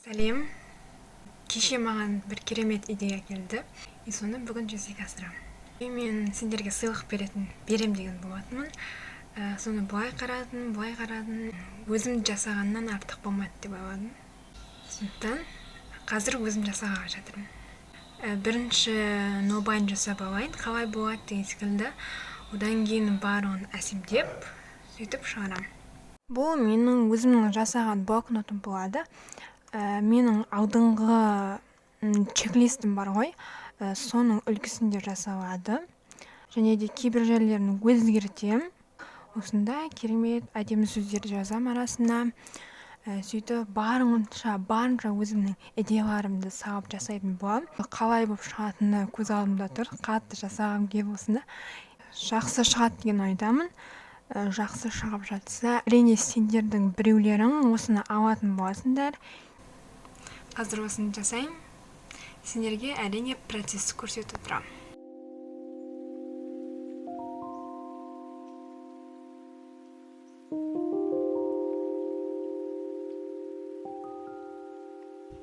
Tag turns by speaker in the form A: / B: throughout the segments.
A: Сәлем, кеше маған бір керемет идея келді. Соны бүгін жүзеге асырамын. Мен сендерге сыйлық берем деген болатынмын. Соны былай қарадым, өзім жасағаннан артық болмады деп ойладым. Сондықтан қазір өзім жасағалы жатырмын. Бірінші нобайн жасап алайын, қалай болады деген секілді. Одан кейін барын әсемдеп, сөйтіп шығарамын. Бұл менің өзімнің жасаған блокнотым болады. Менің алдыңғы чек-листім бар ғой, соның үлгісінде жасалады. Және де кейбір жерлерін өзгертем. Осында керемет әдемі сөздерді жазам арасына. Сөйтіп барынша өзімнің идеяларымды салып жасайтын боламын. Қалай болып шығатыны көз алдымда тұр. Қатты жасағым келіп осында. Жақсы шығады деген ойдамын. Жақсы шығып жатса, әрине сендердің біреулерің осыны алатын боласыңдар. Қазір осыны жасайын. Сендерге әрине процесті көрсетіп тұрамын.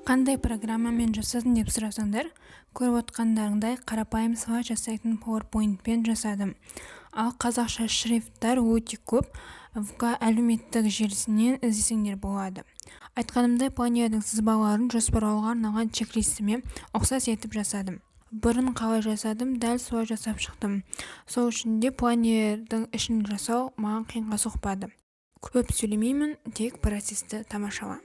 A: Қандай программамен жасадың деп сұрасаңдар, көріп отқандарыңдай қарапайым слайд жасайтын PowerPoint-пен жасадым. Ал қазақша шрифттар өте көп, ВК әлеуметтік желісінен іздесеңдер болады. Айтқанымдай планердің сызбаларын жоспарлауға арналған чек-листіме ұқсас етіп жасадым. Бұрын қалай жасадым, дәл солай жасап шықтым. Сол үшін де планердің ішін жасау маған қиынға соқпады. Көп сөйлемеймін, тек процесті тамашала.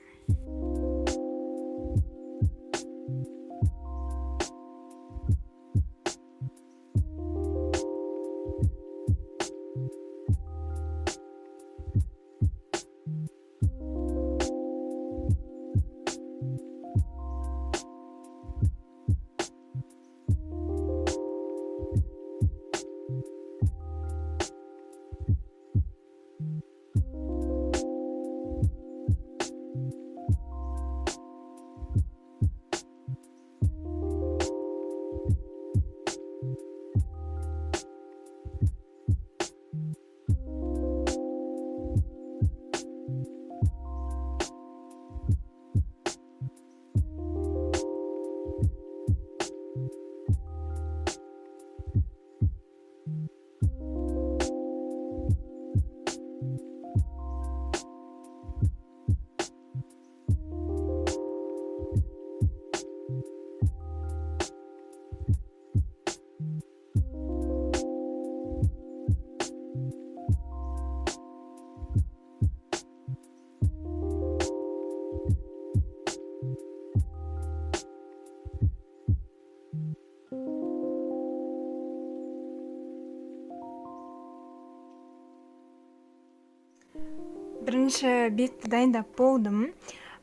A: Бірінші бетті дайындап болдым.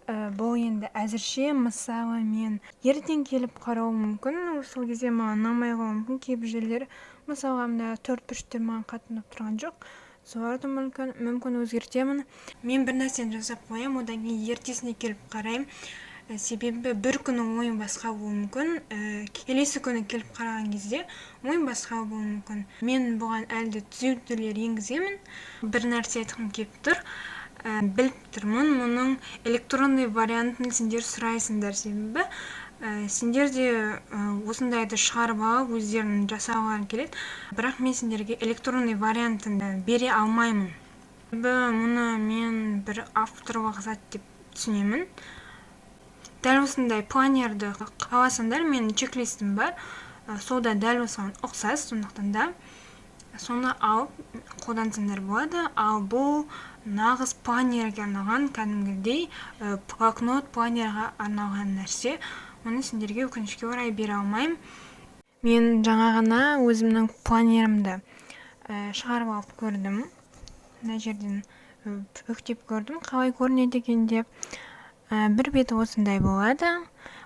A: Бұл енді әзірше, мысалы мен ертең келіп қарауым мүмкін. Сол кезде маған ұнамай қалуы мүмкін. Кейбір жерлер, мысалы мына 4-3-тер маған қатынап тұрған жоқ. Соларды мүмкін өзгертемін. Мен бір нәрсені жасап қоямын, одан кейін ертесіне келіп қараймын. Себебі бір күні ойым басқа болуы мүмкін. Келесі күні келіп қараған кезде ойым басқа болуы мүмкін. Мен бұған әлде түзетулер енгіземін. Бір нәрсе айтқым келіп тұр. Біліп тұрмын, мұның электронный вариантын сендер сұрайсыңдар, себебі сендер де осындайды шығарып алып өздерін жасағылары келеді. Бірақ мен сендерге электронный вариантын бере алмаймын. Мұны мен бір авторлық зат деп түсінемін. Дәл осындай планерді қаласаңдар, менің чек-листім бар. Сода дәл осыған ұқсас, сондықтан да соны алып қолдансаңдар болады. Ал бұл нағыз планерге арналған, кәдімгідей блокнот планерға арналған нәрсе. Оны сендерге өкінішке орай бере алмаймын. Мен жаңа ғана өзімнің планерімді шығарып алып көрдім. Мына жерден бүктеп көрдім, қалай көрінеді екен деп. Бір беті осындай болады.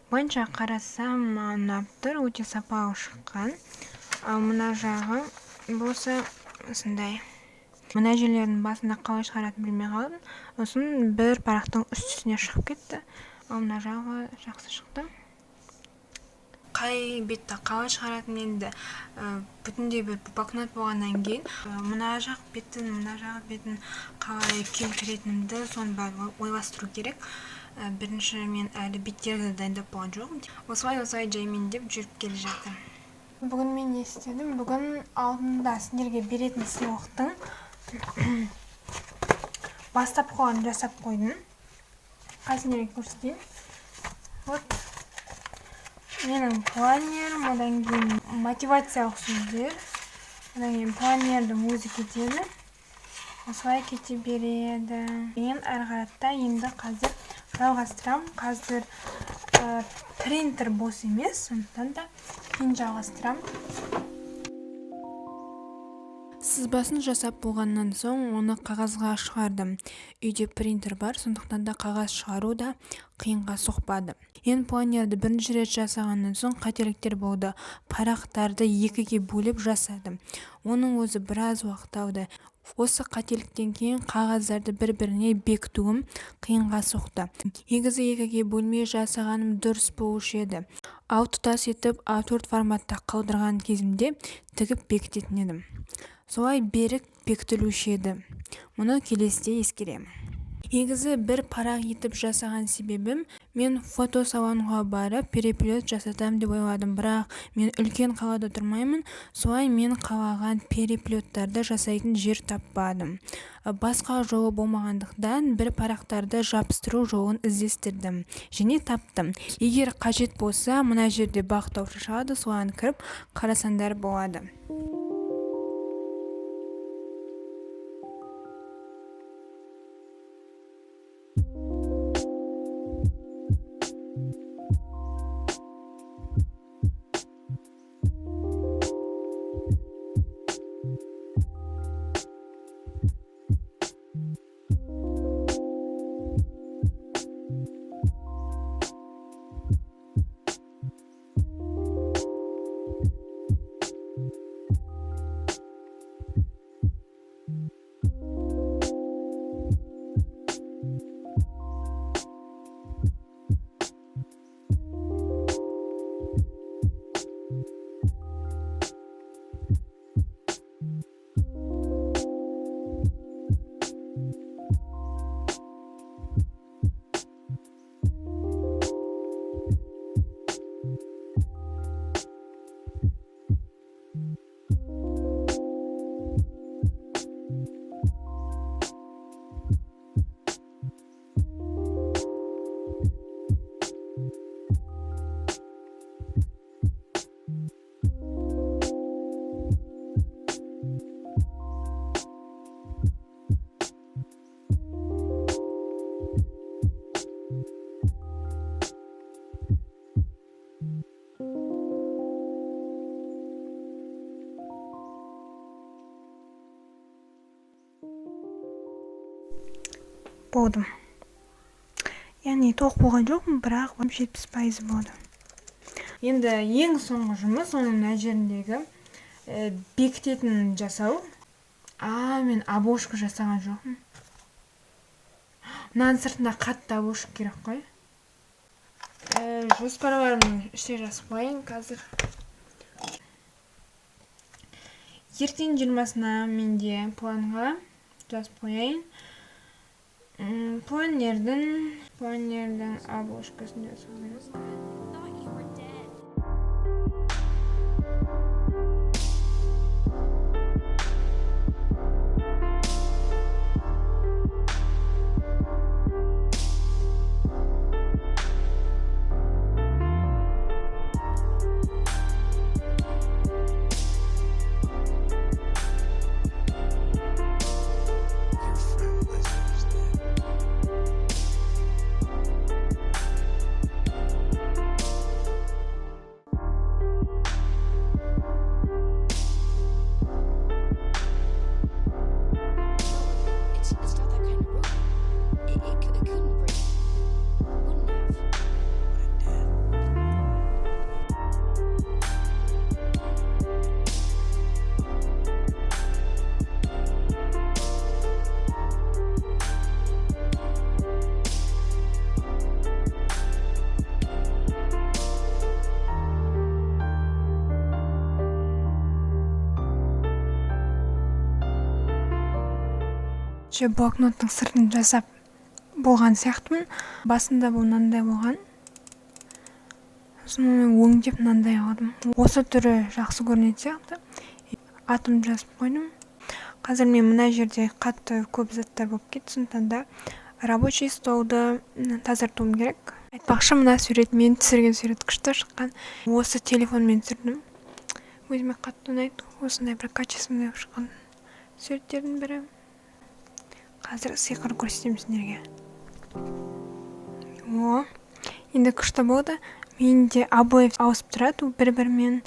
A: Бойынша қарасам, ұнап тұр, өте сапалы шыққан. Ал мына жағы болса осындай. Мына жерлердің басында қалай шығаратын білмей қалдым. Осын бір парақтың үстісіне шығып кетті. Ал мына жағы жақсы шықты. Қай бетті қалай шығаратын енді бүтіндей бір блокнот болғаннан кейін мына жақ бетін қалай келтіретінімді соны бәрі ойластыру керек. Бірінші мен әлі беттерді дайындап болған жоқпын. Осылай жаймен деп жүріп келе жаттым. Бүгін мен не істедім? Бүгін алдында сендерге беретін сыйлықтың бастапқыны жасап қойдым. Сендерге көрсетейін. Вот менің планерім, одан кейін мотивациялық сөздер, одан кейін планердің өзі кетеді. Осылай кете береді. Мен әрі қарата енді қазір жалғастырам. Қазір принтер бос емес, сондықтан да кейін жалғастырам. Сызбасын жасап болғаннан соң оны қағазға шығардым. Үйде принтер бар, сондықтан да қағаз шығару да қиынға соқпады. Енді планерді бірінші рет жасағаннан соң қателіктер болды. Парақтарды екіге бөліп жасадым. Оның өзі біраз уақыт алды. Осы қателіктен кейін қағаздарды бір-біріне бекітуім қиынға соқты. Негізі екіге бөлмей жасағаным дұрыс болушы еді. Ал тұтас етіп А4 форматта қалдырған кезімде тігіп бекітетін едім. Солай берік бекітілуші еді. Мұны келесіде ескеремін. Негізі бір парақ етіп жасаған себебім, мен фотосалонға барып переплет жасатам деп ойладым, бірақ мен үлкен қалада тұрмаймын, солай мен қалаған переплеттарды жасайтын жер таппадым. Басқа жолы болмағандықтан бір парақтарды жабыстыру жолын іздестірдім және таптым. Егер қажет болса, мына жерде бақтаушы шығады, соған кіріп қарасаңдар болады. Болдым. Яғни тоқ болған жоқпын, бірақ 70% болды. Енді ең соңғы жұмыс оның мына жеріндегі бекітетін жасау. Мен обложка жасаған жоқпын. Мынаның сыртында қатты обложка керек қой. Жоспарларымды іште жазып қояйын қазір. Ертең 20-сына менде планға жазып қояйын. Планердің обложкасын жасау керек. Блокноттың сыртын жасап болған сияқтымын. Басында бұл мынандай болған. Сосын оны өңдеп мынандай алдым. Осы түрі жақсы көрінетін сияқты. Атымды жазып қойдым. Қазір мен мына жерде қатты көп заттар болып кетті, сондықтан да рабочий столды тазартуым керек. Айтпақшы, мына сурет мен түсірген сурет күшті шыққан. Осы телефонмен түсірдім. Өзіме қатты ұнайды. Осындай бір качественный шыққан суреттердің бірі. Қазір сиқыр көрсетемін сендерге. Енді күшті болды. Менде обои ауысып тұрады, бір-бірімен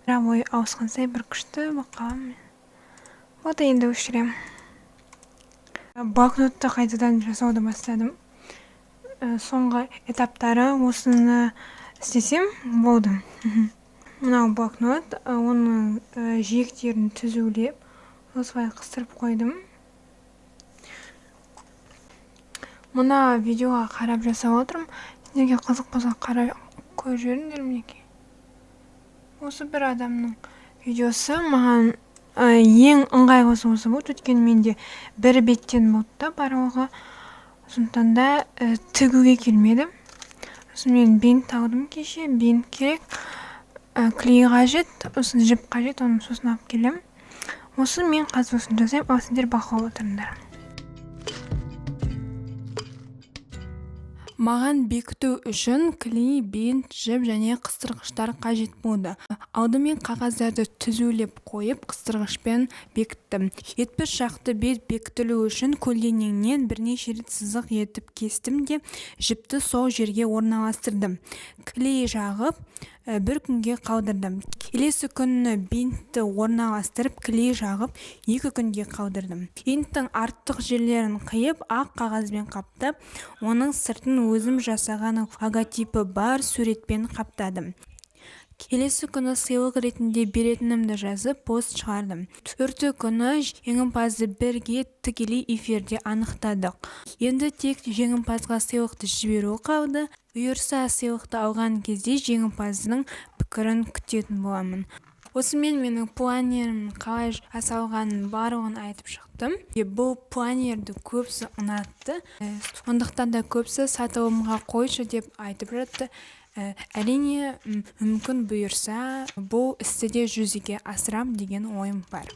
A: обои ауысқан сай бір күшті бақалам. Вот енді өшірем. Блокнотты қайтадан жасауды бастадым. Соңғы этаптары осыны істесем болды. Мынау блокнот, оның жиектерін түзулеп, осылай қыстырып қойдым. Мына видеоға қарап жасап отырмын. Неге қызық болса қарап көріп жүріңдер мінеки. Осы бір адамның видеосы маған ең ыңғайлысы осы болды. Өйткені менде бір беттен болды да барлығы. Сондықтан да тігуге келмеді. Сосын мен бинт алдым кеше. Бинт керек. Клей қажет, сосын жіп қажет, оны сосын алып келем. Осы мен қазір осыны жасайым, ал сендер бақылап отырыңдар. Маған бекіту үшін клей, бинт, жіп және қыстырғыштар қажет болды. Алдымен қағаздарды түзулеп қойып, қыстырғышпен бекіттім. 70 шақты бет бекітілу үшін көлденеңнен бірнеше рет сызық етіп кестім де жіпті сол жерге орналастырдым. Клей жағып, бір күнге қалдырдым. Келесі күні бинтті орналастырып, клей жағып, 2 күнге қалдырдым. Бинттің артық жерлерін қиып, ақ қағазбен қаптап, оның сыртын өзім жасаған логотипі бар суретпен қаптадым. Келесі күні сыйлық ретінде беретінімді жазып, пост шығардым. 4 күні жеңімпазды бірге тікелей эфирде анықтадық. Енді тек жеңімпазға сыйлықты жіберу қалды. Бұйырса сыйлықты алған кезде жеңімпаздың пікірін күтетін боламын. Осымен менің планерімнің қалай жасалғанын барлығын айтып шықтым. Бұл планерді көпсі ұнатты. Сондықтан да көпсі сатылымға қойшы деп айтып жатты. Әрине, мүмкін бұйырса бұл істі де жүзеге асырам деген ойым бар.